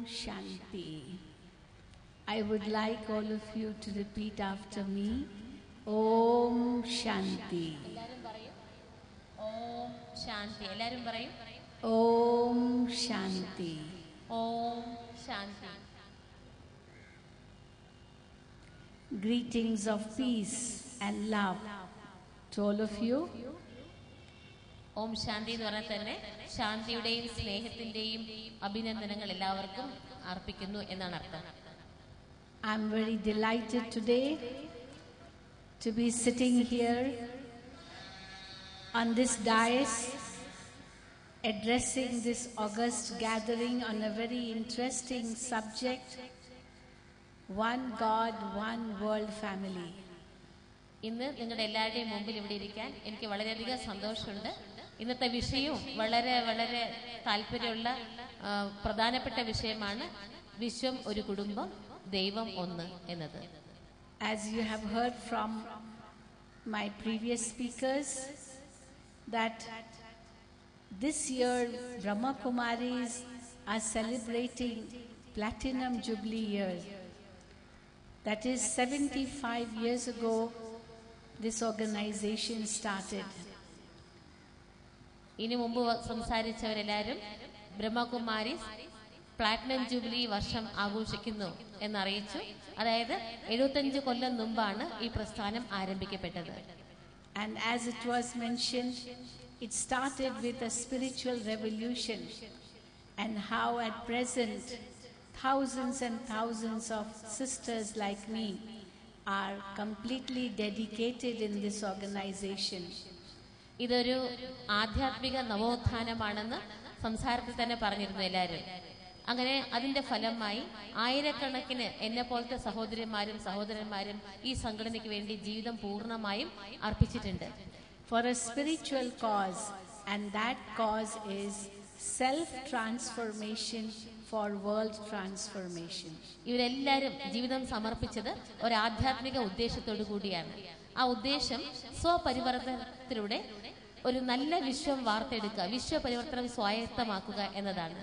Shanti. I would like all of you to repeat after me. Om Shanti. Om Shanti. Ellarum parayum. Om Shanti. Om Shanti. Greetings of peace and love to all of you. Om Shanti എന്ന് പറഞ്ഞാൽ തന്നെ ശാന്തിയുടെയും സ്നേഹത്തിന്റെയും അഭിനന്ദനങ്ങൾ എല്ലാവർക്കും അർപ്പിക്കുന്നു എന്നാണ് അർത്ഥം. I am very delighted today to be sitting here on this dais addressing this august gathering on a very interesting subject, One God, One World Family. ഇന്ന് നിങ്ങളുടെ എല്ലാവരുടെയും മുമ്പിൽ ഇവിടെ ഇരിക്കാൻ എനിക്ക് വളരെയധികം സന്തോഷമുണ്ട്. ഇന്നത്തെ വിഷയവും വളരെ വളരെ താല്പര്യമുള്ള പ്രധാനപ്പെട്ട വിഷയമാണ് വിശ്വം ഒരു കുടുംബം ദൈവം ഒന്ന് എന്നത്. As you have heard from my previous speakers that this year Brahma Kumaris are celebrating Platinum Jubilee year. That is 75 years ago this organization started. ഇനി മുമ്പ് സംസാരിച്ചവരെല്ലാവരും ബ്രഹ്മകുമാരീസ് പ്ലാറ്റിനം ജൂബിലി വർഷം ആഘോഷിക്കുന്നു എന്നറിയിച്ചു. അതായത് 75 കൊല്ലം മുമ്പാണ് ഈ പ്രസ്ഥാനം ആരംഭിക്കപ്പെട്ടത്. And as it was mentioned, it started with a spiritual revolution, and how at present thousands and thousands of sisters like me are completely dedicated in this organization. ഇതൊരു ആധ്യാത്മിക നവോത്ഥാനമാണെന്ന് സംസാരത്തിൽ തന്നെ പറഞ്ഞിരുന്നു എല്ലാവരും. അങ്ങനെ അതിന്റെ ഫലമായി ആയിരക്കണക്കിന് എന്നെ പോലത്തെ സഹോദരിമാരും സഹോദരന്മാരും ഈ സംഘടനയ്ക്ക് വേണ്ടി ജീവിതം പൂർണ്ണമായും അർപ്പിച്ചിട്ടുണ്ട്. For a spiritual cause, and that cause is self-transformation for world transformation. ഇവരെല്ലാവരും ജീവിതം സമർപ്പിച്ചത് ഒരു ആധ്യാത്മിക ഉദ്ദേശത്തോടു കൂടിയാണ്. ആ ഉദ്ദേശം സ്വപരിവർത്തനത്തിലൂടെ ഒരു നല്ല വിശ്വം വാർത്തെടുക്കുക, വിശ്വപരിവർത്തനം സ്വായത്തമാക്കുക എന്നതാണ്.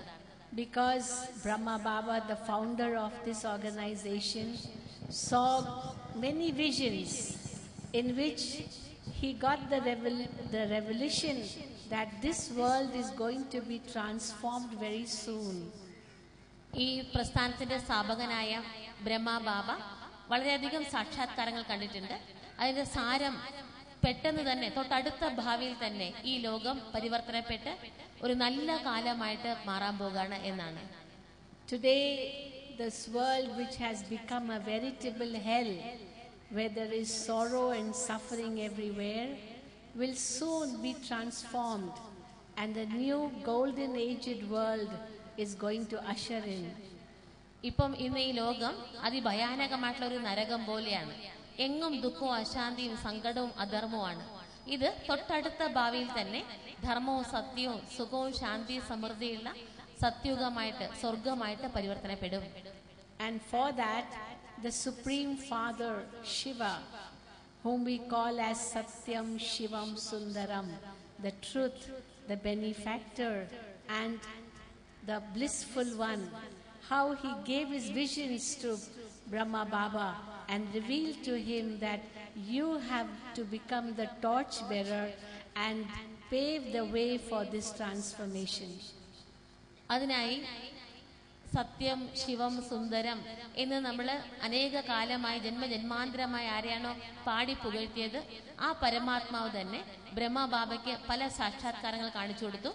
Because Brahma Baba, the founder of this organization, saw many visions in which he got the revelation that this world is going to be transformed very soon. ഈ പ്രസ്ഥാനത്തിന്റെ സ്ഥാപകനായ ബ്രഹ്മ ബാബ വളരെയധികം സാക്ഷാത്കാരങ്ങൾ കണ്ടിട്ടുണ്ട്. അതിന്റെ സാരം പെട്ടെന്ന് തന്നെ തൊട്ടടുത്ത ഭാവിയിൽ തന്നെ ഈ ലോകം പരിവർത്തനപ്പെട്ട് ഒരു നല്ല കാലമായിട്ട് മാറാൻ പോകുകയാണ് എന്നാണ്. Today this world which has become a veritable hell, where there is sorrow and suffering everywhere, will soon be transformed, and the new golden aged world is going to usher in. ഇപ്പം ഇന്ന് ഈ ലോകം അതിഭയാനകമായിട്ടുള്ള ഒരു നരകം പോലെയാണ്. എങ്ങും ദുഃഖവും അശാന്തിയും സങ്കടവും അധർമ്മവുമാണ്. ഇത് തൊട്ടടുത്ത ഭാവിയിൽ തന്നെ ധർമ്മവും സത്യവും സുഖവും ശാന്തിയും സമൃദ്ധിയുള്ള സത്യുഗമായിട്ട് സ്വർഗമായിട്ട് പരിവർത്തനപ്പെടും. And for that the Supreme Father Shiva, whom we call as Satyam Shivam Sundaram, the truth, the benefactor and the blissful one, how he gave his visions to Brahma Baba and revealed to him that you have to become the torch bearer and pave the way for this transformation. അതിനായി സത്യം ശിവം സുന്ദരം എന്ന് നമ്മൾ അനേക കാലമായി ജന്മജന്മാന്തരമായി ആരെയാണോ പാടി പുകഴ്ത്തിയത് ആ പരമാത്മാവ് തന്നെ ബ്രഹ്മ ബാബയ്ക്ക് പല സാക്ഷാത്കാരങ്ങൾ കാണിച്ചു കൊടുത്തു.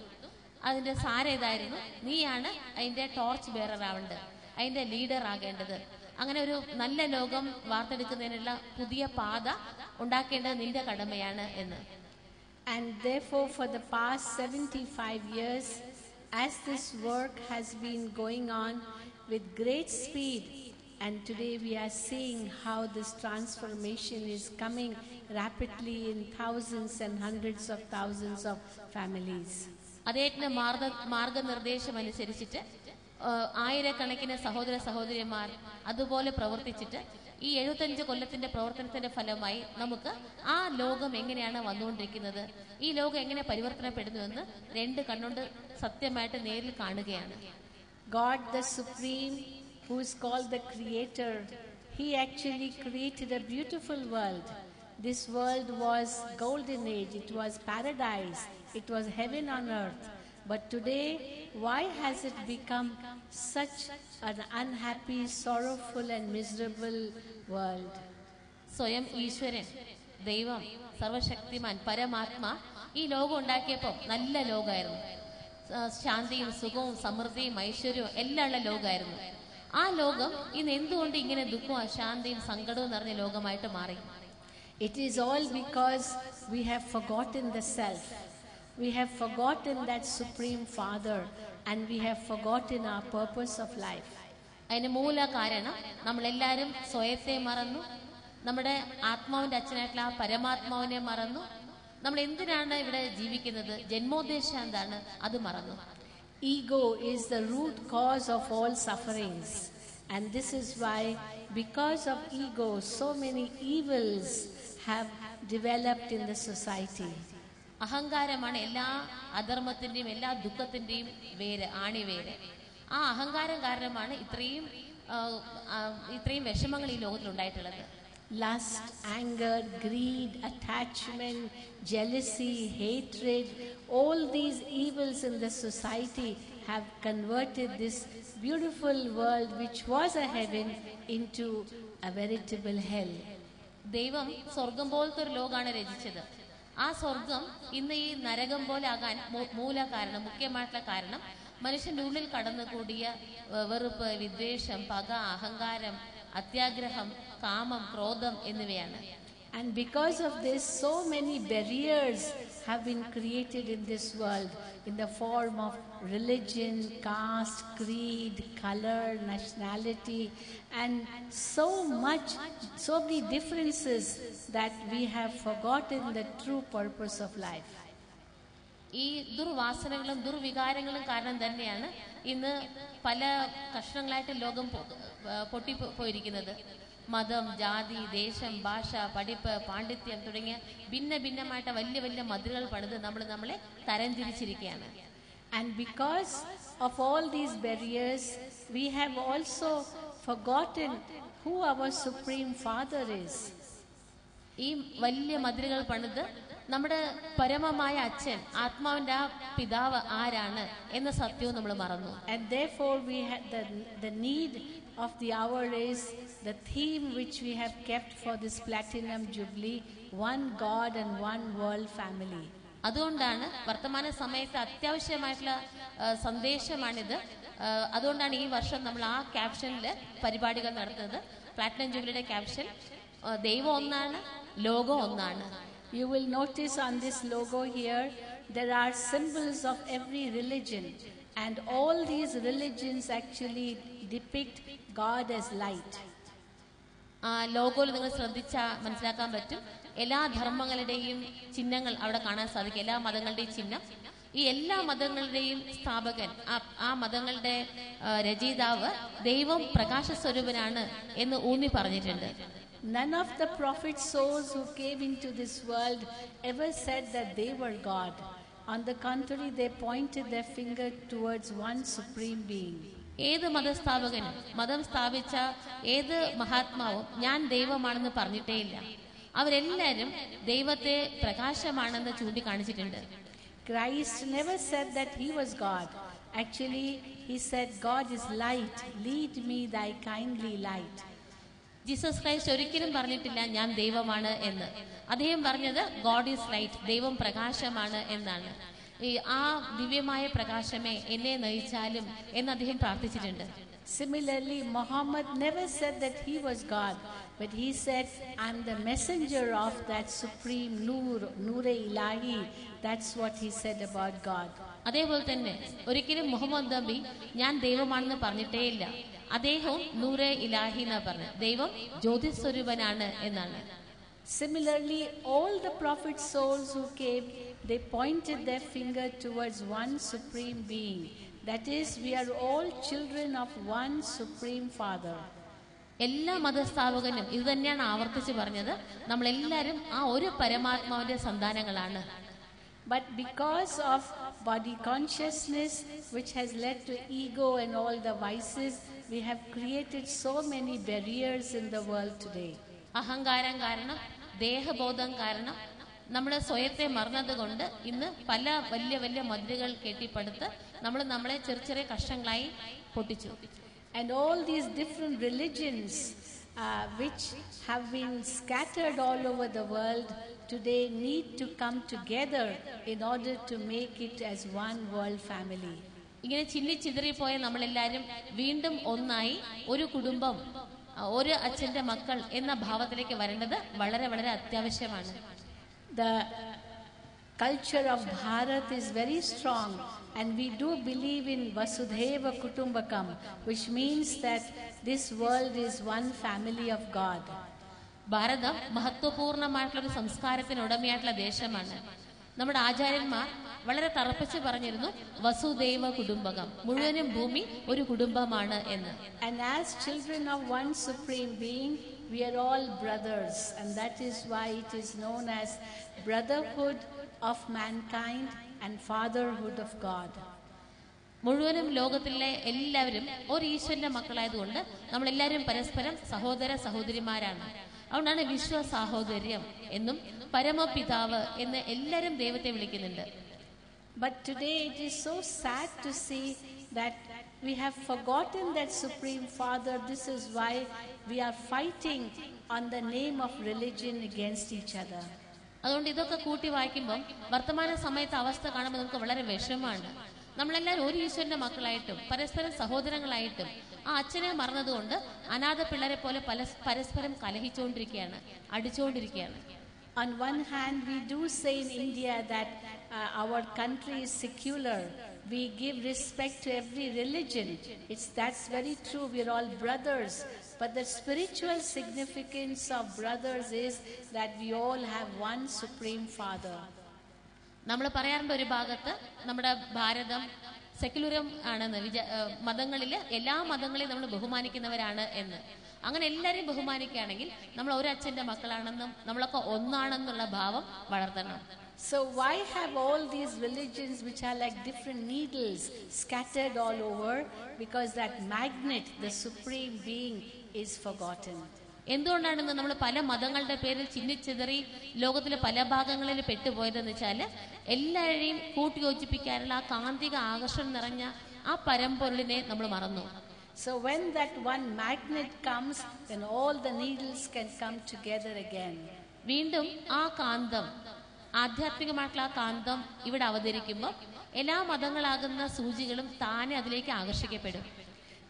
അതിന്റെ സാരം ഇതായിരുന്നു: നീയാണ് അതിന്റെ ടോർച്ച് ബെയറർ ആവേണ്ടത്, അതിന്റെ ലീഡർ ആകേണ്ടത്. അങ്ങനെ ഒരു നല്ല ലോകം വാർത്തെടുക്കുന്നതിനുള്ള പുതിയ പാത ഉണ്ടാക്കേണ്ടത് നിന്റെ കടമയാണ് എന്ന്. And therefore for the past 75 years, as this work has been going on with great speed, and today we are seeing how this transformation is coming rapidly in thousands and hundreds of thousands of families. അതേറ്റിന്റെ മാർഗനിർദ്ദേശം അനുസരിച്ചിട്ട് ആയിരക്കണക്കിന് സഹോദര സഹോദരിമാർ അതുപോലെ പ്രവർത്തിച്ചിട്ട് ഈ 75 കൊല്ലത്തിന്റെ പ്രവർത്തനത്തിന്റെ ഫലമായി നമുക്ക് ആ ലോകം എങ്ങനെയാണ് വന്നുകൊണ്ടിരിക്കുന്നത്, ഈ ലോകം എങ്ങനെ പരിവർത്തനപ്പെടുന്നുവെന്ന് രണ്ട് കണ്ണുകൊണ്ട് സത്യമായിട്ട് നേരിൽ കാണുകയാണ്. God the Supreme, who is called the Creator, He actually created a beautiful world. This world was golden age, it was paradise, it was heaven on earth. But today, why has it become such an unhappy, sorrowful and miserable world? സ്വയം ഈശ്വരൻ, ദൈവം, സർവശക്തിമാൻ, പരമാത്മ ഈ ലോകം ഉണ്ടാക്കിയപ്പോൾ നല്ല ലോകമായിരുന്നു. ശാന്തിയും സുഖവും സമൃദ്ധിയും ഐശ്വര്യവും എല്ലാം ഉള്ള ലോകമായിരുന്നു. ആ ലോകം ഇന്ന് എന്തുകൊണ്ട് ഇങ്ങനെ ദുഃഖവും അശാന്തിയും സങ്കടവും നിറഞ്ഞ ലോകമായിട്ട് മാറി? It is all because we have forgotten the self. We have forgotten that Supreme Father and we have forgotten our purpose of life. അതിന് മൂല കാരണം നമ്മളെല്ലാവരും സ്വയത്തെ മറന്നു, നമ്മുടെ ആത്മാവിന്റെ അച്ഛനായിട്ടുള്ള ആ പരമാത്മാവിനെ മറന്നു. നമ്മൾ എന്തിനാണ് ഇവിടെ ജീവിക്കുന്നത്, ജന്മോദ്ദേശം എന്താണ്, അത് മറന്നു. Ego is the root cause of all sufferings, and this is why, because of ego, so many evils have developed in the society. അഹങ്കാരമാണ് എല്ലാ അധർമ്മത്തിന്റെയും എല്ലാ ദുഃഖത്തിന്റെയും വേര്, ആണിവേര്. ആ അഹങ്കാരം കാരണമാണ് ഇത്രയും വിഷമങ്ങൾ ഈ ലോകത്തിൽ ഉണ്ടായിട്ടുള്ളത്. Lust, anger, greed, attachment, jealousy, hatred, all these evils in the society have converted this beautiful world, which was a heaven, into a veritable hell. ദൈവം സ്വർഗം പോലത്തെ ഒരു ലോകമാണ് രചിച്ചത്. ആ സ്വർഗം ഇന്ന് ഈ നരകം പോലെ ആകാൻ മുഖ്യമായിട്ടുള്ള കാരണം മനുഷ്യന്റെ ഉള്ളിൽ കടന്നുകൂടിയ വെറുപ്പ്, വിദ്വേഷം, പക, അഹങ്കാരം, അത്യാഗ്രഹം, കാമം, ക്രോധം എന്നിവയാണ്. And because of this, so many barriers have been created in this world in the form of religion, caste, creed, color, nationality, and so many differences that we have forgotten the true purpose of life. ഈ ദുർവാസനകളും ദുർവികാരങ്ങളും കാരണം തന്നെയാണ് ഇന്ന് പല കഷ്ണങ്ങളായിട്ട് ലോകം പൊട്ടിപ്പോയിരിക്കുന്നത്. മതം, ജാതി, ദേശം, ഭാഷ, പഠിപ്പ്, പാണ്ഡിത്യം തുടങ്ങിയ ഭിന്നമായിട്ട് വലിയ വലിയ മതിലുകൾ പണിത് നമ്മളെ തരംതിരിച്ചിരിക്കുകയാണ്. And because of all these barriers, we have also forgotten who our Supreme Father is. ഈ വലിയ മതിലുകൾ പണിത് നമ്മുടെ പരമമായ അച്ഛൻ, ആത്മാവിന്റെ ആ പിതാവ് ആരാണ് എന്ന സത്യവും നമ്മൾ മറന്നു. And therefore we have the need of the hour is the theme which we have kept for this Platinum Jubilee, one God and one world family. അതുകൊണ്ടാണ് വർത്തമാന സമയത്ത് അത്യാവശ്യമായിട്ടുള്ള സന്ദേശമാണിത്. അതുകൊണ്ടാണ് ഈ വർഷം നമ്മൾ ആ ക്യാപ്ഷനിൽ പരിപാടികൾ നടത്തുന്നത്. പ്ലാറ്റിനം ജൂബിലിയുടെ ക്യാപ്ഷൻ ദൈവം ഒന്നാണ്, ലോകം ഒന്നാണ്. You will notice on this logo here, there are symbols of every religion, and all these religions actually depict God as light. ലോഗോയിൽ നിങ്ങൾ മനസ്സിലാക്കാൻ പറ്റും, എല്ലാ ധർമ്മങ്ങളുടെയും ചിഹ്നങ്ങൾ അവിടെ കാണാൻ സാധിക്കും. എല്ലാ മതങ്ങളുടെയും ചിഹ്നം. ഈ എല്ലാ മതങ്ങളുടെയും സ്ഥാപകൻ, ആ മതങ്ങളുടെ രചയിതാവ് ദൈവം പ്രകാശ സ്വരൂപനാണ് എന്ന് ഊന്നി പറഞ്ഞിട്ടുണ്ട്. None of the prophet souls who came into this world ever said that they were God. On the contrary, they pointed their finger towards one supreme being. ഏത് മതസ്ഥാപകനും മതം സ്ഥാപിച്ച ഏത് മഹാത്മാവും ഞാൻ ദൈവമാണെന്ന് പറഞ്ഞിട്ടേയില്ല. അവരെല്ലാവരും ദൈവത്തെ പ്രകാശമാണെന്ന് ചൂണ്ടിക്കാണിച്ചിട്ടുണ്ട്. Christ never said that he was God. Actually, he said, God is light. Lead me thy kindly light. Jesus Christ ഒരിക്കലും പറഞ്ഞിട്ടില്ല ഞാൻ ദൈവമാണ് എന്ന്. അദ്ദേഹം പറഞ്ഞത് ഗോഡ് ഈസ് ലൈറ്റ്, ദൈവം പ്രകാശമാണ് എന്നാണ്. ആ ദിവ്യമായ പ്രകാശമേ എന്നെ നയിച്ചാലും എന്ന് അദ്ദേഹം പ്രാർത്ഥിച്ചിട്ടുണ്ട്. Similarly, Muhammad never said that he was God, but he said, I'm the messenger of that supreme Noor-e-Ilahi. That's what he said about God. അതേപോലെ തന്നെ ഒരിക്കലും മുഹമ്മദ് നബി ഞാൻ ദൈവമാണെന്ന് പറഞ്ഞിട്ടേയില്ല. അദ്ദേഹവും നൂറെ ഇലാഹി എന്നാ പറഞ്ഞു, ദൈവം ജ്യോതിസ്വരൂപനാണ് എന്നാണ്. Similarly, all the prophet souls who came, they pointed their finger towards one supreme being. That is, we are all children of one supreme Father. എല്ലാ മതസ്ഥാപകനും ഇത് തന്നെയാണ് ആവർത്തിച്ച് പറഞ്ഞത്, നമ്മളെല്ലാവരും ആ ഒരു പരമാത്മാവിന്റെ സന്താനങ്ങളാണ്. But because of body consciousness, which has led to ego and all the vices, we have created so many barriers in the world today. അഹങ്കാരം കാരണം, ദേഹബോധം കാരണം, നമ്മുടെ സ്വയത്തെ മറന്നതുകൊണ്ട് ഇന്ന് പല വലിയ വലിയ മതിലുകൾ കെട്ടിപ്പടുത്ത് നമ്മളെ ചെറിയ ചെറിയ കഷ്ണങ്ങളായി പൊട്ടിച്ചു. And all these different religions which have been scattered all over the world today need to come together in order to make it as one world family. ഇങ്ങനെ ചിന്നിച്ചിതറിപ്പോയ നമ്മളെല്ലാവരും വീണ്ടും ഒന്നായി ഒരു കുടുംബം, ഒരു അച്ഛന്റെ മക്കൾ എന്ന ഭാവത്തിലേക്ക് വരേണ്ടത് വളരെ വളരെ അത്യാവശ്യമാണ്. The culture of Bharat is very strong, and we do believe in Vasudhaiva Kutumbakam, which means that this world is one family of God. ഭാരതം മഹത്വപൂർണമായിട്ടുള്ള സംസ്കാരത്തിന് ഉടമയായിട്ടുള്ള ദേശമാണ്. നമ്മുടെ ആചാര്യന്മാർ വളരെ തറപ്പിച്ച് പറഞ്ഞിരുന്നു, വസുദൈവ കുടുംബകം, മുഴുവനും ഭൂമി ഒരു കുടുംബമാണ് എന്ന്. And as children of one supreme being, we are all brothers, and that is why it is known as brotherhood of mankind and fatherhood of God. മുഴുവനും ലോകത്തിലെ എല്ലാവരും ഒരു ഈശ്വരന്റെ മക്കളായതുകൊണ്ട് നമ്മളെല്ലാവരും പരസ്പരം സഹോദര സഹോദരിമാരാണ്. അതുകൊണ്ടാണ് വിശ്വ സാഹോദര്യം എന്നും പരമപിതാവ് എന്ന് എല്ലാവരും ദൈവത്തെ വിളിക്കുന്നുണ്ട്. But today it is so sad to see that we have forgotten that Supreme Father. This is why we are fighting on the name of religion against each other. അതുകൊണ്ട് ഇതൊക്കെ കൂട്ടി വായിക്കുമ്പോൾ വർത്തമാന സമയത്ത് അവസ്ഥ കാണുമ്പോൾ നമുക്ക് വളരെ വിഷമമാണ്. നമ്മളെല്ലാവരും ഒരു ഈശ്വരന്റെ മക്കളായിട്ടും പരസ്പരം സഹോദരങ്ങളായിട്ടും ആ അച്ഛനെ മറന്നതുകൊണ്ട് അനാഥ പിള്ളേരെ പോലെ പരസ്പരം കലഹിച്ചുകൊണ്ടിരിക്കുകയാണ്, അടിച്ചുകൊണ്ടിരിക്കുകയാണ്. On one hand, we do say in India that our country is secular. We give respect to every religion. That's very true. We are all brothers. But the spiritual significance of brothers is that we all have one Supreme Father. നമ്മൾ പറയാറുണ്ട് ഒരു ഭാഗത്ത് നമ്മുടെ ഭാരതം സെക്യുലറും ആണെന്ന്, മതങ്ങളില് എല്ലാ മതങ്ങളെയും നമ്മൾ ബഹുമാനിക്കുന്നവരാണ് എന്ന്. അങ്ങനെ എല്ലാവരെയും ബഹുമാനിക്കുകയാണെങ്കിൽ നമ്മൾ ഒരു അച്ഛന്റെ മക്കളാണെന്നും നമ്മളൊക്കെ ഒന്നാണെന്നുള്ള ഭാവം വളർത്തണം. So why have all these religions which are like different needles scattered all over? Because that magnet, the supreme being, is forgotten. എന്തുകൊണ്ടാണെന്ന് നമ്മൾ പല മതങ്ങളുടെ പേരിൽ ചിന്നിച്ചിതറി ലോകത്തിലെ പല ഭാഗങ്ങളിൽ പെട്ടുപോയതെന്ന് വെച്ചാൽ എല്ലാവരെയും കൂട്ടിയോജിപ്പിക്കാനുള്ള ആ കാന്തിക ആകർഷണം നിറഞ്ഞ ആ പരമ്പൊരുളിനെ നമ്മൾ മറന്നു. So when that one magnet comes, then all the needles can come together again. വീണ്ടും ആ കാന്തം, ആധ്യാത്മികമായിട്ടുള്ള ആ കാന്തം ഇവിടെ അവതരിക്കുമ്പോൾ എല്ലാ മതങ്ങളാകുന്ന സൂചികളും താനെ അതിലേക്ക് ആകർഷിക്കപ്പെടും.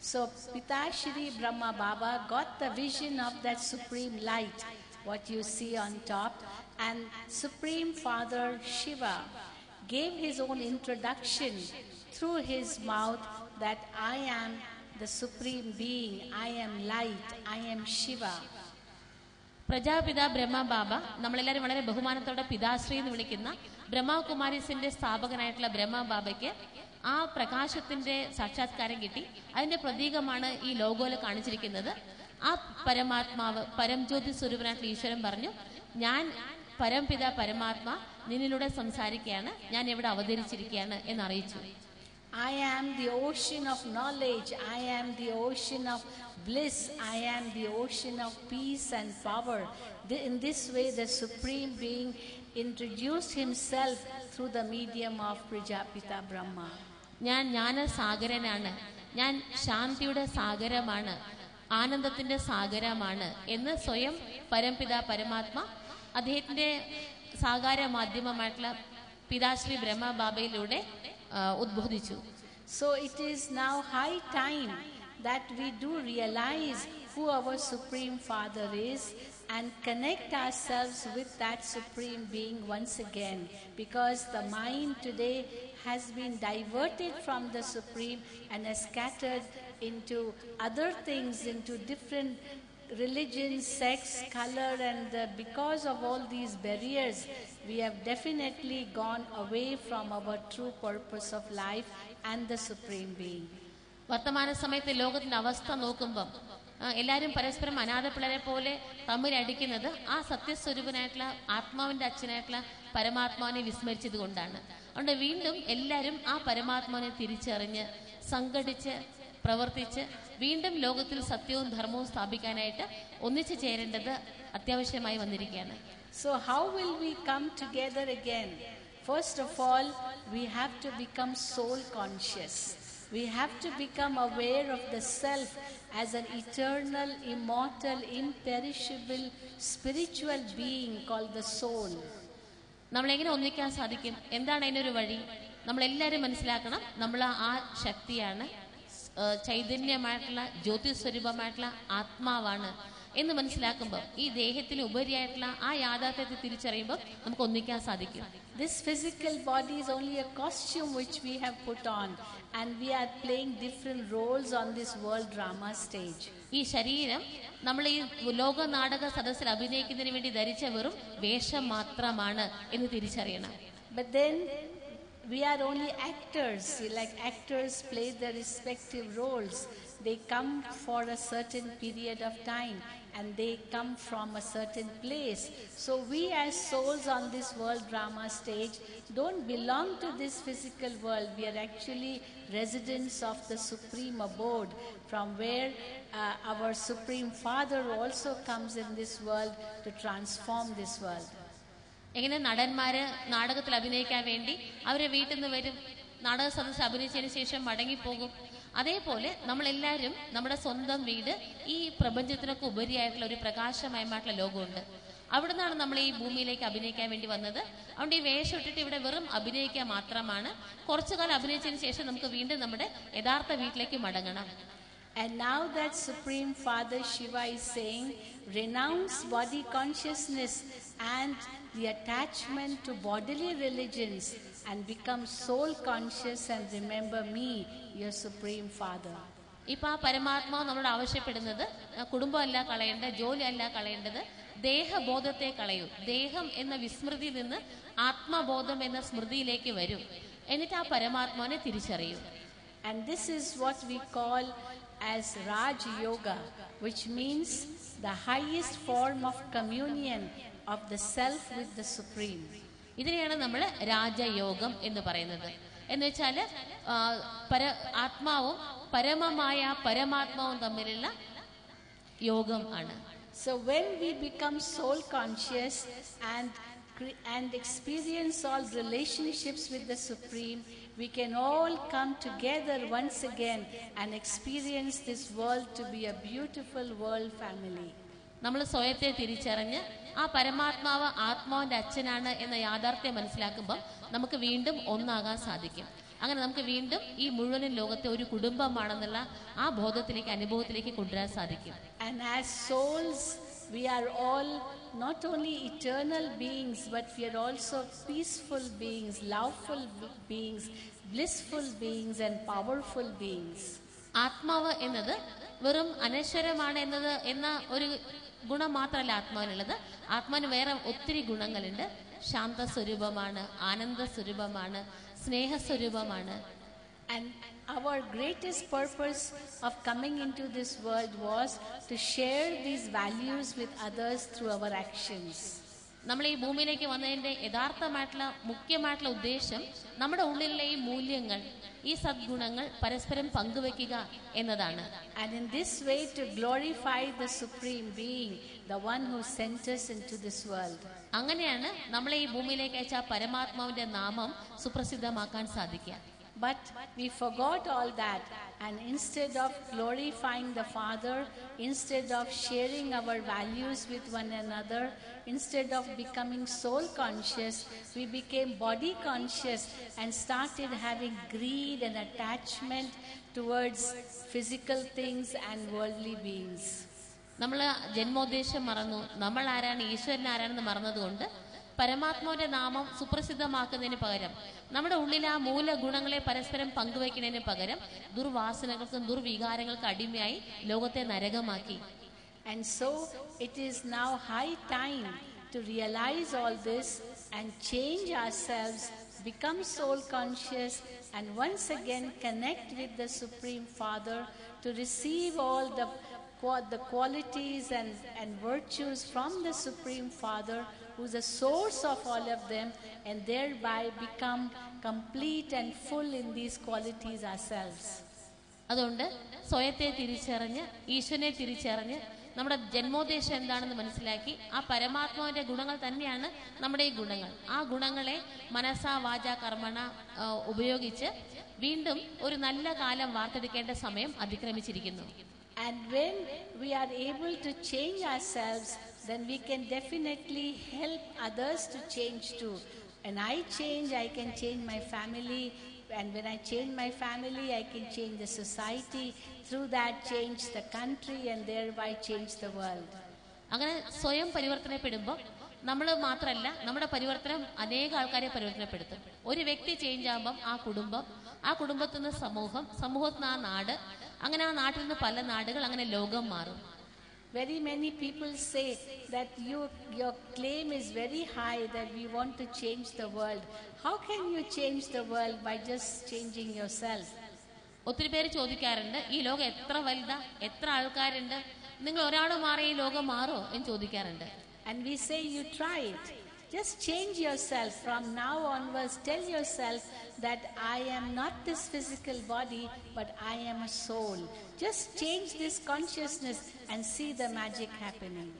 So Pitashri Brahma Baba got the vision of that supreme light, what you see on top, and Supreme Father Shiva gave his own introduction through his mouth that I am the supreme being, I am light, I am Shiva. Prajapita ബ്രഹ്മ ബാബ, നമ്മളെല്ലാവരും വളരെ ബഹുമാനത്തോടെ പിതാശ്രീ എന്ന് വിളിക്കുന്ന ബ്രഹ്മകുമാരീസിന്റെ സ്ഥാപകനായിട്ടുള്ള ബ്രഹ്മ ബാബയ്ക്ക് ആ പ്രകാശത്തിന്റെ സാക്ഷാത്കാരം കിട്ടി. അതിന്റെ പ്രതീകമാണ് ഈ ലോഗോയിൽ കാണിച്ചിരിക്കുന്നത്. ആ പരമാത്മാവ്, പരംജ്യോതി സ്വരൂപനായിട്ടുള്ള ഈശ്വരൻ പറഞ്ഞു, ഞാൻ പരംപിത പരമാത്മാ നിന്നിലൂടെ സംസാരിക്കുകയാണ്, ഞാൻ ഇവിടെ അവതരിച്ചിരിക്കുകയാണ് എന്നറിയിച്ചു. I am the ocean of knowledge, I am the ocean of bliss, I am the ocean of peace and power. In this way the supreme being introduced himself through the medium of Prajapita Brahma. ഞാൻ ജ്ഞാനസാഗരനാണ്, ഞാൻ ശാന്തിയുടെ സാഗരമാണ്, ആനന്ദത്തിന്റെ സാഗരമാണ് എന്ന് സ്വയം പരംപിത പരമാത്മ അദ്ദേഹത്തിന്റെ സാകാര മാധ്യമമായിട്ടുള്ള പിതാശ്രീ ബ്രഹ്മ ബാബയിലൂടെ ഉദ്ബോധിച്ചു. So it is now high time that we do realize who our Supreme Father is and connect ourselves with that Supreme Being once again, because the mind today has been diverted from the Supreme and has scattered into other things, into different religions, sects, color, and because of all these barriers, we have definitely gone away from our true purpose of life and the Supreme Being. വർത്തമാന സമയത്ത് ലോകത്തിന്റെ അവസ്ഥ നോക്കുമ്പം എല്ലാവരും പരസ്പരം അനാഥ പിള്ളേരെ പോലെ തമ്മിലടിക്കുന്നത് ആ സത്യസ്വരൂപനായിട്ടുള്ള ആത്മാവിന്റെ അച്ഛനായിട്ടുള്ള പരമാത്മാവിനെ വിസ്മരിച്ചത് കൊണ്ടാണ്. അതുകൊണ്ട് വീണ്ടും എല്ലാവരും ആ പരമാത്മാവിനെ തിരിച്ചറിഞ്ഞ് സംഘടിച്ച് പ്രവർത്തിച്ച് വീണ്ടും ലോകത്തിൽ സത്യവും ധർമ്മവും സ്ഥാപിക്കാനായിട്ട് ഒന്നിച്ചു ചേരേണ്ടത് അത്യാവശ്യമായി വന്നിരിക്കുകയാണ്. So how will we come together again? First of all, we have to become soul conscious. We have to become aware of the self as an eternal, immortal, imperishable, spiritual being called the soul. നമ്മളെങ്ങനെ ഒന്നിക്കാൻ സാധിക്കും? എന്താണ് അതിനൊരു വഴി? നമ്മളെല്ലാവരും മനസ്സിലാക്കണം, നമ്മൾ ആ ശക്തിയാണ്, ചൈതന്യമായിട്ടുള്ള ജ്യോതിസ്വരൂപമായിട്ടുള്ള ആത്മാവാണ് എന്ന് മനസ്സിലാക്കുമ്പോൾ ഈ ദേഹത്തിന് ഉപരിയായിട്ടുള്ള ആ യാഥാർത്ഥ്യത്തെ തിരിച്ചറിയുമ്പോൾ നമുക്ക് ഒന്നിക്കാൻ സാധിക്കും. This physical body is only a costume which we have put on, and we are playing different roles on this world drama stage. ഈ ശരീരം നമ്മൾ ഈ ലോക നാടക സദസ്സിൽ അഭിനയിക്കുന്നതിന് വേണ്ടി ധരിച്ച വെറും വേഷം മാത്രമാണ് എന്ന് തിരിച്ചറിയണം. But then we are only actors. Like actors play their respective roles. They come for a certain period of time and they come from a certain place. So we as souls on this world drama stage don't belong to this physical world. We are actually residents of the supreme abode, from where our supreme Father also comes in this world to transform this world. എങ്ങനെ നടന്മാര് നാടകത്തിൽ അഭിനയിക്കാൻ വേണ്ടി അവരെ വീട്ടിൽ നിന്ന് വരും, നാടക സദസ്സ് അഭിനയിച്ചതിന് ശേഷം മടങ്ങിപ്പോകും. അതേപോലെ നമ്മളെല്ലാവരും നമ്മുടെ സ്വന്തം വീട് ഈ പ്രപഞ്ചത്തിനൊക്കെ ഉപരിയായിട്ടുള്ള ഒരു പ്രകാശമയമായിട്ടുള്ള ലോകമുണ്ട്. അവിടെ നിന്നാണ് നമ്മൾ ഈ ഭൂമിയിലേക്ക് അഭിനയിക്കാൻ വേണ്ടി വന്നത്. അതുകൊണ്ട് ഈ വേഷം ഇട്ടിട്ട് ഇവിടെ വെറും അഭിനയിക്കുക മാത്രമാണ്. കുറച്ചു കാലം അഭിനയിച്ചതിന് ശേഷം നമുക്ക് വീണ്ടും നമ്മുടെ യഥാർത്ഥ വീട്ടിലേക്ക് മടങ്ങണം. And now that Supreme Father Shiva is saying, renounce body consciousness and the attachment to bodily religions and become soul conscious and remember me, your Supreme Father. ഇപ്പൊ ആ പരമാത്മാവ് നമ്മളോട് ആവശ്യപ്പെടുന്നത് കുടുംബമല്ല കളയേണ്ടത്, ജോലിയല്ല കളയേണ്ടത്, ദേഹബോധത്തെ കളയൂ. ദേഹം എന്ന വിസ്മൃതിയിൽ നിന്ന് ആത്മബോധം എന്ന സ്മൃതിയിലേക്ക് വരൂ. എന്നിട്ട് ആ പരമാത്മാവിനെ തിരിച്ചറിയൂ. And this is what we call as Raj Yoga, which means the highest form of communion of the self with the Supreme. ഇതിനെയാണ് നമ്മൾ രാജയോഗം എന്ന് പറയുന്നത്. എന്ന് വെച്ചാൽ ആത്മാവും പരമമായ പരമാത്മാവും തമ്മിലുള്ള യോഗം ആണ്. So when we become soul conscious and experience all relationships with the Supreme, we can all come together once again and experience this world to be a beautiful world family. നമ്മൾ സ്വയത്തെ തിരിച്ചറിഞ്ഞ് ആ പരമാത്മാവ് ആത്മാവിന്റെ അച്ഛനാണ് എന്ന യാഥാർത്ഥ്യം മനസ്സിലാക്കുമ്പോൾ നമുക്ക് വീണ്ടും ഒന്നാകാൻ സാധിക്കും. അങ്ങനെ നമുക്ക് വീണ്ടും ഈ മുഴുവൻ ലോകത്തെ ഒരു കുടുംബമാണെന്നുള്ള ആ ബോധത്തിലേക്ക്, അനുഭവത്തിലേക്ക് കൊണ്ടുവരാൻ സാധിക്കും. And as souls, we are all not only eternal beings, but we are also peaceful beings, loveful beings, blissful beings and powerful beings. ആത്മാവ് എന്നത് വെറും അനശ്വരമാണ് എന്ന ഒരു ഗുണം മാത്രമല്ല ആത്മാവിനുള്ളത്. ആത്മാവിന് വേറെ ഒത്തിരി ഗുണങ്ങളുണ്ട്. ശാന്തസ്വരൂപമാണ്, ആനന്ദസ്വരൂപമാണ്, സ്നേഹസ്വരൂപമാണ്. And our greatest purpose of coming into this world was to share these values with others through our actions. നമ്മൾ ഈ ഭൂമിയിലേക്ക് വന്നതിന്റെ യഥാർത്ഥമായിട്ടുള്ള മുഖ്യമായിട്ടുള്ള ഉദ്ദേശം നമ്മുടെ ഉള്ളിലുള്ള ഈ മൂല്യങ്ങൾ, ഈ സദ്ഗുണങ്ങൾ പരസ്പരം പങ്കുവെക്കുക എന്നതാണ്. And in this way to glorify the Supreme Being, the one who sent us into this world. അങ്ങനെയാണ് നമ്മളെ ഈ ഭൂമിയിലേക്ക് അയച്ച പരമാത്മാവിന്റെ നാമം സുപ്രസിദ്ധമാക്കാൻ സാധിക്കുക. But we forgot all that, and instead of glorifying the Father, instead of sharing our values with one another, instead of becoming soul conscious, we became body conscious and started having greed and attachment towards physical things and worldly beings. നമ്മൾ ജന്മോദ്ദേശം മറന്നു. നമ്മൾ ആരാണ്, ഈശ്വരൻ ആരാണെന്ന് മറന്നതുകൊണ്ട് പരമാത്മാവിന്റെ നാമം സുപ്രസിദ്ധമാക്കുന്നതിന് പകരം, നമ്മുടെ ഉള്ളിൽ ആ മൂലഗുണങ്ങളെ പരസ്പരം പങ്കുവയ്ക്കുന്നതിന് പകരം ദുർവാസനകൾക്കും ദുർവികാരങ്ങൾക്കും അടിമയായി ലോകത്തെ നരകമാക്കി. And so it is now high time to realize all this and change ourselves, become soul conscious, and once again connect with the Supreme Father to receive all the qualities and virtues from the Supreme Father who's the source of all of them, and thereby become complete and full in these qualities ourselves. അതുകൊണ്ട് സ്വയത്തെ തിരിച്ചറിഞ്ഞ് ഈശ്വരനെ തിരിച്ചറിഞ്ഞ് നമ്മുടെ ജന്മോദ്ദേശം എന്താണെന്ന് മനസ്സിലാക്കി ആ പരമാത്മാവിന്റെ ഗുണങ്ങൾ തന്നെയാണ് നമ്മുടെ ഈ ഗുണങ്ങൾ. ആ ഗുണങ്ങളെ മനസാ വാച കർമ്മണ ഉപയോഗിച്ച് വീണ്ടും ഒരു നല്ല കാലം വാർത്തെടുക്കേണ്ട സമയം അതിക്രമിച്ചിരിക്കുന്നു. And when we are able to change ourselves, then we can definitely help others to change too. When I change, I can change my family. And when I change my family, I can change the society. Through that, change the country and thereby change the world. അങ്ങനെ സ്വയം പരിവർത്തനപ്പെടുമ്പോൾ നമ്മൾ മാത്രമല്ല, നമ്മുടെ പരിവർത്തനം അനേക ആൾക്കാരെ പരിവർത്തനപ്പെടുത്തും. ഒരു വ്യക്തി ചേഞ്ച് ആകുമ്പം ആ കുടുംബം, ആ കുടുംബത്തിൽ നിന്ന് സമൂഹം, സമൂഹത്തിൽ നിന്ന് ആ നാട്, അങ്ങനെ ആ നാട്ടിൽ നിന്ന് പല നാടുകൾ, അങ്ങനെ ലോകം മാറും. Very many people say that your claim is very high that we want to change the world. How can you change the world by just changing yourself? ഒത്തിരി പേര് ചോദിക്കാറുണ്ട്, ഈ ലോകം എത്ര വലുതാ, എത്ര ആൾക്കാരുണ്ട്, നിങ്ങൾ ഒരാൾ മാറി ഈ ലോകം മാറോ എന്ന് ചോദിക്കാറുണ്ട്. And we say you try it. Just change yourself from now onwards. Tell yourself that I am not this physical body, but I am a soul. Just change this consciousness and see the magic happening.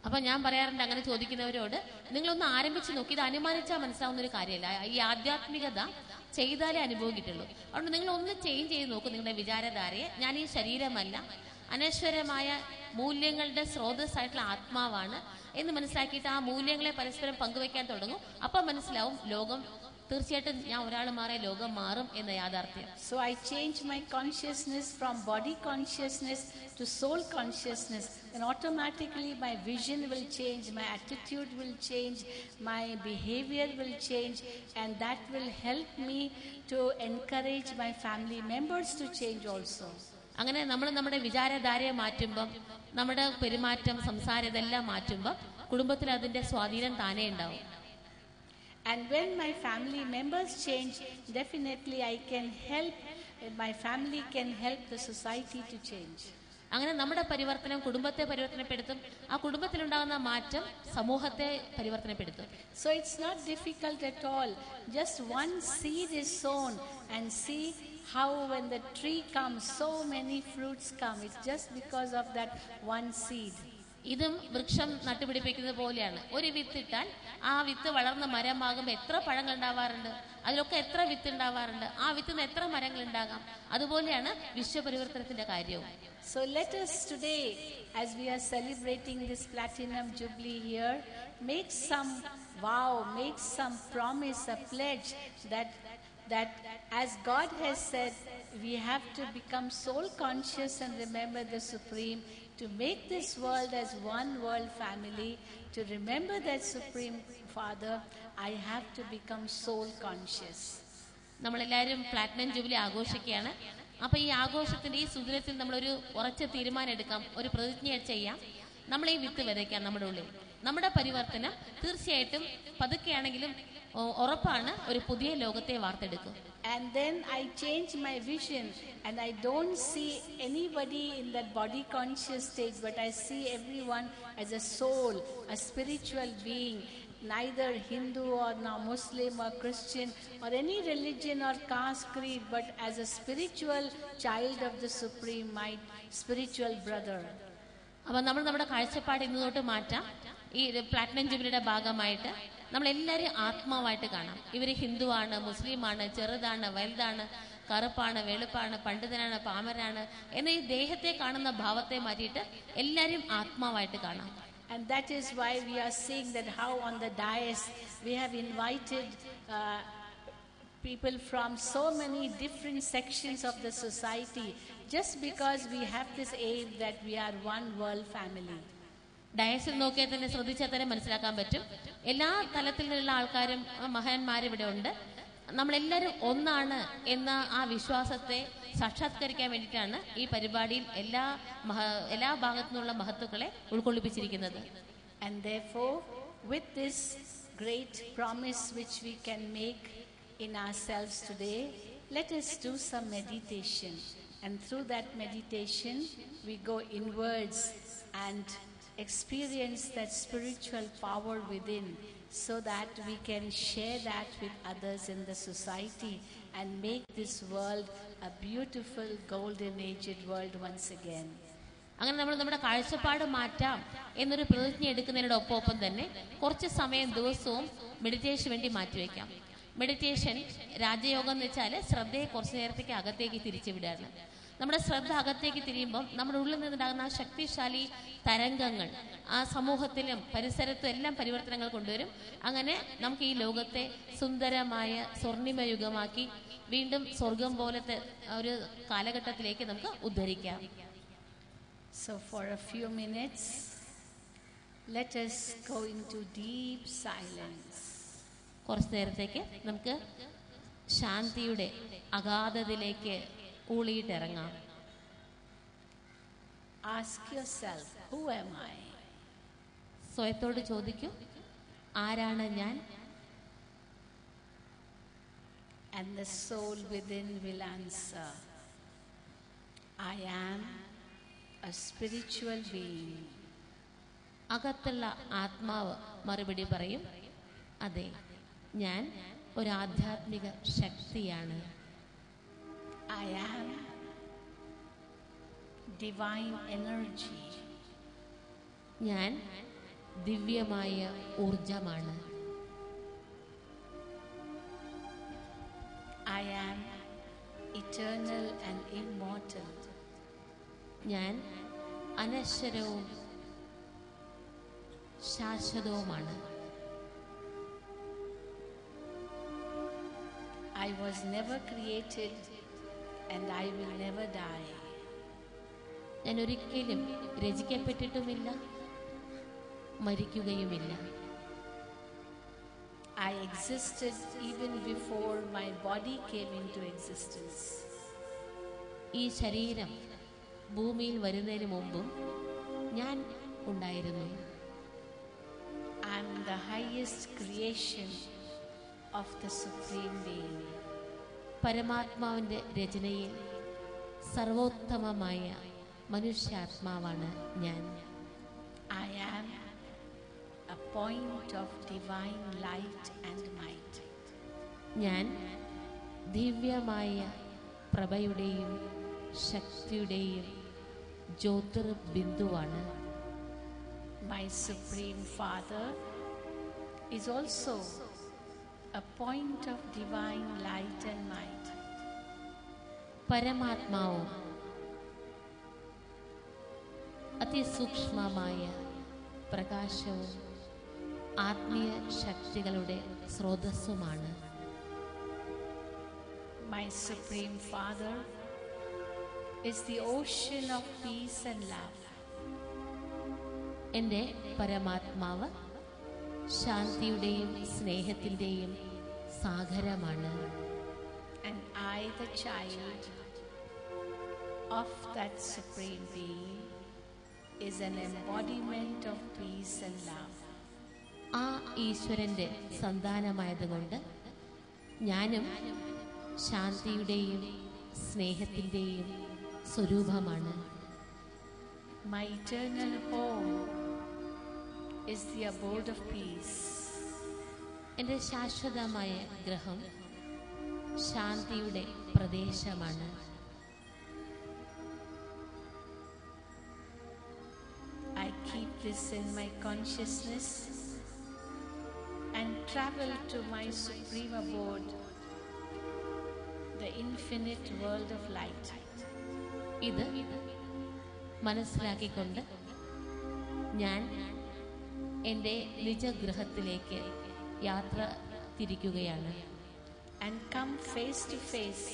അപ്പൊ ഞാൻ പറയാറുണ്ട് അങ്ങനെ ചോദിക്കുന്നവരോട്, നിങ്ങളൊന്ന് ആരംഭിച്ച് നോക്കി, ഇത് അനുമാനിച്ചാൽ മനസ്സിലാവുന്ന ഒരു കാര്യമല്ല. ഈ ആധ്യാത്മികത ചെയ്താലേ അനുഭവം കിട്ടുള്ളൂ. അതുകൊണ്ട് നിങ്ങൾ ഒന്ന് ചേഞ്ച് ചെയ്ത് നോക്കും നിങ്ങളുടെ വിചാരധാരയെ. ഞാൻ ഈ ശരീരമല്ല, അനശ്വരമായ മൂല്യങ്ങളുടെ സ്രോതസ്സായിട്ടുള്ള ആത്മാവാണ് എന്ന് മനസ്സിലാക്കിയിട്ട് ആ മൂല്യങ്ങളെ പരസ്പരം പങ്കുവെക്കാൻ തുടങ്ങും. അപ്പം മനസ്സിലാവും ലോകം തീർച്ചയായിട്ടും ഞാൻ ഒരാൾ മാറിയ ലോകം മാറും എന്ന യാഥാർത്ഥ്യം. So I change my consciousness from body consciousness to soul consciousness, and automatically my vision will change, my attitude will change, my behavior will change, and that will help me to encourage my family members to change also. അങ്ങനെ നമ്മൾ നമ്മുടെ വിചാരധാരയെ മാറ്റുമ്പം, നമ്മുടെ പെരുമാറ്റം, സംസാരം ഇതെല്ലാം മാറ്റുമ്പം കുടുംബത്തിൽ അതിന്റെ സ്വാധീനം താനേ ഉണ്ടാവും. And when my family members change, definitely I can help, my family can help the society to change. അങ്ങനെ നമ്മുടെ പരിവർത്തനം കുടുംബത്തെ പരിവർത്തനപ്പെടുത്തും, ആ കുടുംബത്തിലുണ്ടാകുന്ന മാറ്റം സമൂഹത്തെ പരിവർത്തനപ്പെടുത്തും. So it's not difficult at all. Just one seed is sown, and see how when the tree comes, so many fruits come. It's just because of that one seed. ഇതും വൃക്ഷം നട്ടുപിടിപ്പിക്കുന്നത് പോലെയാണ്. ഒരു വിത്തിട്ടാൽ ആ വിത്ത് വളർന്ന മരമാകുമ്പോൾ എത്ര പഴങ്ങൾ ഉണ്ടാവാറുണ്ട്, അതിലൊക്കെ എത്ര വിത്ത് ഉണ്ടാവാറുണ്ട്, ആ വിത്തിൽ നിന്ന് എത്ര മരങ്ങൾ ഉണ്ടാകാം. അതുപോലെയാണ് വിശ്വപരിവർത്തനത്തിന്റെ കാര്യവും. So let us today, as we are celebrating this platinum jubilee here, make some vow, make some promise, a pledge that as God has said, we have to become soul conscious and remember the Supreme, to make this world as one world family, to remember that Supreme Father. I have to become soul conscious. നമ്മളെല്ലാവരും platinum jubilee ആഘോഷിക്കുകയാണ്. അപ്പൊ ഈ ആഘോഷത്തിന്റെ ഈ സുദിനത്തിൽ നമ്മളൊരു ഉറച്ച തീരുമാനം എടുക്കാം, ഒരു പ്രതിജ്ഞ ചെയ്യാം. നമ്മൾ ഈ വിത്ത് വിതയ്ക്കാം നമ്മുടെ ഉള്ളിൽ. നമ്മുടെ പരിവർത്തനം തീർച്ചയായിട്ടും പതുക്കെയാണെങ്കിലും ഉറപ്പാണ് ഒരു പുതിയ ലോകത്തെ വാർത്തെടുക്കും. And then I change my vision, and I don't see anybody in that body conscious stage, but I see everyone as a soul, a spiritual being, neither Hindu or now Muslim or Christian or any religion or caste creed, but as a spiritual child of the Supreme, my spiritual brother. അപ്പൊ നമ്മൾ നമ്മുടെ കാഴ്ചപ്പാട് ഇന്ന് തൊട്ട് മാറ്റാം. ഈ platinum ജൂബിലിയുടെ ഭാഗമായിട്ട് നമ്മളെല്ലാവരും ആത്മാവായിട്ട് കാണാം. ഇവര് ഹിന്ദുവാണ്, മുസ്ലിമാണ്, ചെറുതാണ്, വലുതാണ്, കറുപ്പാണ്, വെളുപ്പാണ്, പണ്ഡിതനാണ്, പാമരാണ് എന്ന ഈ ദേഹത്തെ കാണുന്ന ഭാവത്തെ മാറ്റിയിട്ട് എല്ലാവരും ആത്മാവായിട്ട് കാണാം. And that is why we are seeing that how on the dais we have invited people from so many different sections of the society, just because we have this aim that we are one world family. ഡയസിൽ നോക്കിയാൽ തന്നെ ശ്രദ്ധിച്ചാൽ തന്നെ മനസ്സിലാക്കാൻ പറ്റും, എല്ലാ തലത്തിൽ നിന്നുള്ള ആൾക്കാരും മഹാന്മാരും ഇവിടെ ഉണ്ട്. നമ്മളെല്ലാവരും ഒന്നാണ് എന്ന ആ വിശ്വാസത്തെ സാക്ഷാത്കരിക്കാൻ വേണ്ടിയിട്ടാണ് ഈ പരിപാടിയിൽ എല്ലാ ഭാഗത്തു നിന്നുള്ള മഹത്തുക്കളെ ഉൾക്കൊള്ളിപ്പിച്ചിരിക്കുന്നത്. And therefore, with this great promise which we can make in ourselves today, let us do some meditation. And through that meditation, we go inwards and experience that spiritual power within so that we can share that with others in the society and make this world a beautiful golden aged world once again. അങ്ങനെ നമ്മൾ നമ്മുടെ കാഴ്ചപ്പാട് മാറ്റാം എന്നൊരു പ്രതിജ്ഞ എടുക്കുന്നതിനോടൊപ്പം തന്നെ കുറച്ച് സമയം ദിവസവും മെഡിറ്റേഷന് വേണ്ടി മാറ്റിവെക്കാം. മെഡിറ്റേഷൻ, രാജയോഗം എന്ന് വെച്ചാൽ ശ്രദ്ധയെ കുറച്ച് നേരത്തേക്ക് അകത്തേക്ക് തിരിച്ചു വിടാണ്. നമ്മുടെ ശ്രദ്ധ അകത്തേക്ക് തിരിയുമ്പം നമ്മുടെ ഉള്ളിൽ നിന്നുണ്ടാകുന്ന ആ ശക്തിശാലി തരംഗങ്ങൾ ആ സമൂഹത്തിലും പരിസരത്തും എല്ലാം പരിവർത്തനങ്ങൾ കൊണ്ടുവരും. അങ്ങനെ നമുക്ക് ഈ ലോകത്തെ സുന്ദരമായ സ്വർണിമയുഗമാക്കി വീണ്ടും സ്വർഗം പോലത്തെ ഒരു കാലഘട്ടത്തിലേക്ക് നമുക്ക് ഉദ്ധരിക്കാം. So for a few minutes, let us go into deep silence. കുറച്ച് നേരത്തേക്ക് നമുക്ക് ശാന്തിയുടെ അഗാധതയിലേക്ക് ഊളിയിട്ടിറങ്ങാം. Ask yourself, who am I? സ്വയത്തോട് ചോദിക്കൂ, ആരാണ് ഞാൻ? And the soul within will answer, I am a spiritual being. അകത്തുള്ള ആത്മാവ് മറുപടി പറയും, അതെ, ഞാൻ ഒരു ആധ്യാത്മിക ശക്തിയാണ്. I am divine energy. ഞാൻ ദിവ്യമായ ഊർജമാണ്. I am eternal and immortal. ഞാൻ അനശ്വരവും ശാശ്വതവുമാണ്. I was never created and I will never die. ഞാൻ ഒരിക്കലും രചിക്കപ്പെട്ടിട്ടുമില്ല, മരിക്കുകയുമില്ല. I existed even before my body came into existence. ഈ ശരീരം ഭൂമിയിൽ വരുന്നതിന് മുമ്പും ഞാൻ ഉണ്ടായിരുന്നു. I am the highest creation of the Supreme Being. പരമാത്മാവിൻ്റെ രചനയിൽ സർവോത്തമമായ മനുഷ്യാത്മാവാണ് ഞാൻ. I am a point of divine light and might. ഞാൻ ദിവ്യമായ പ്രഭയുടെയും ശക്തിയുടെയും ജ്യോതിർബിന്ദുവാണ്. My Supreme Father is also a point of divine light and might. പരമാത്മാവും അതിസൂക്ഷ്മമായ പ്രകാശവും ആത്മീയ ശക്തികളുടെ സ്രോതസ്സുമാണ്. My Supreme Father is the ocean of peace and love. എൻ്റെ പരമാത്മാവ് ശാന്തിയുടെയും സ്നേഹത്തിൻ്റെയും സാഗരമാണ്. And I, the child of that Supreme Being, is an embodiment of peace and love. ആ ഈശ്വരൻ്റെ സന്താനമായതുകൊണ്ട് ഞാനും ശാന്തിയുടെയും സ്നേഹത്തിൻ്റെയും സ്വരൂപമാണ്. My eternal home is the abode of peace. എൻ്റെ ശാശ്വതമായ ഗ്രഹം ശാന്തിയുടെ പ്രദേശമാണ്. I keep this in my consciousness and travel to my supreme abode, the infinite world of light. ഇത് മനസ്സിലാക്കിക്കൊണ്ട് ഞാൻ എൻ്റെ നിജഗ്രഹത്തിലേക്ക് യാത്ര തിരിക്കുകയാണ്. And come face to face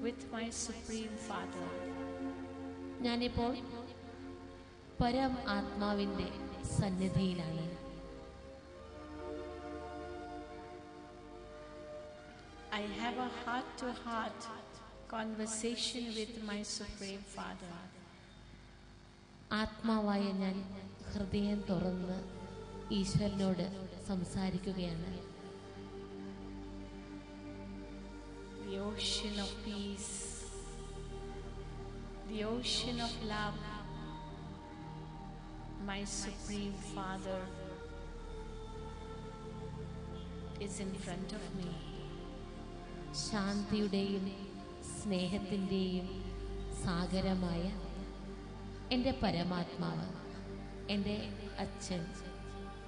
with my Supreme Father. ഞാനിപ്പോൾ പരം ആത്മാവിൻ്റെ സന്നിധിയിലാണ്. I have a heart-to-heart conversation with my Supreme Father. ആത്മാവായ ഞാൻ ഹൃദയം തുറന്ന് ഈശ്വരനോട് സംസാരിക്കുകയാണ്. The ocean of peace, the ocean of love, my Supreme Father is in front of me. ശാന്തിയുടെയും സ്നേഹത്തിൻ്റെയും സാഗരമായ എൻ്റെ പരമാത്മാവ്, എൻ്റെ അച്ഛൻ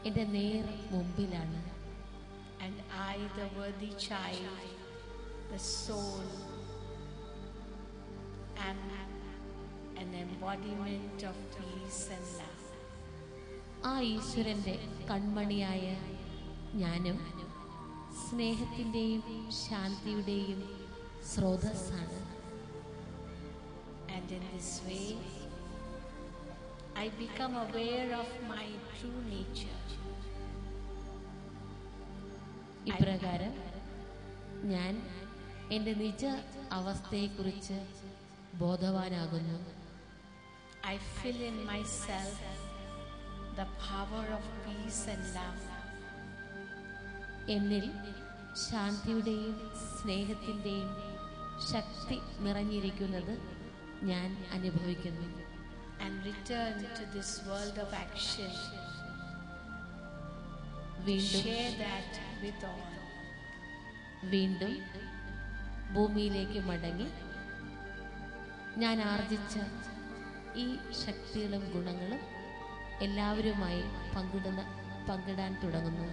എൻ്റെ നേർ മുമ്പിലാണ്. And I, the worthy child, the soul, am an embodiment of peace and love. ആ ഈശ്വരൻ്റെ കൺമണിയായ ഞാനും സ്നേഹത്തിൻ്റെയും ശാന്തിയുടെയും സ്രോതസ്സാണ്. And in this way, I become aware of my true nature. ഇപ്രകാരം ഞാൻ എൻ്റെ നിജ അവസ്ഥയെക്കുറിച്ച് ബോധവാനാകുന്നു. I feel in myself the power of peace and love. എന്നിൽ ശാന്തിയുടെയും സ്നേഹത്തിൻ്റെയും ശക്തി നിറഞ്ഞിരിക്കുന്നത് ഞാൻ അനുഭവിക്കുന്നു. And return to this world of action. Share that with all. വീണ്ടും ഭൂമിയിലേക്ക് മടങ്ങി ഞാൻ ആർജിച്ച ഈ ശക്തികളും ഗുണങ്ങളും എല്ലാവരുമായി പങ്കിടാൻ തുടങ്ങുന്നു.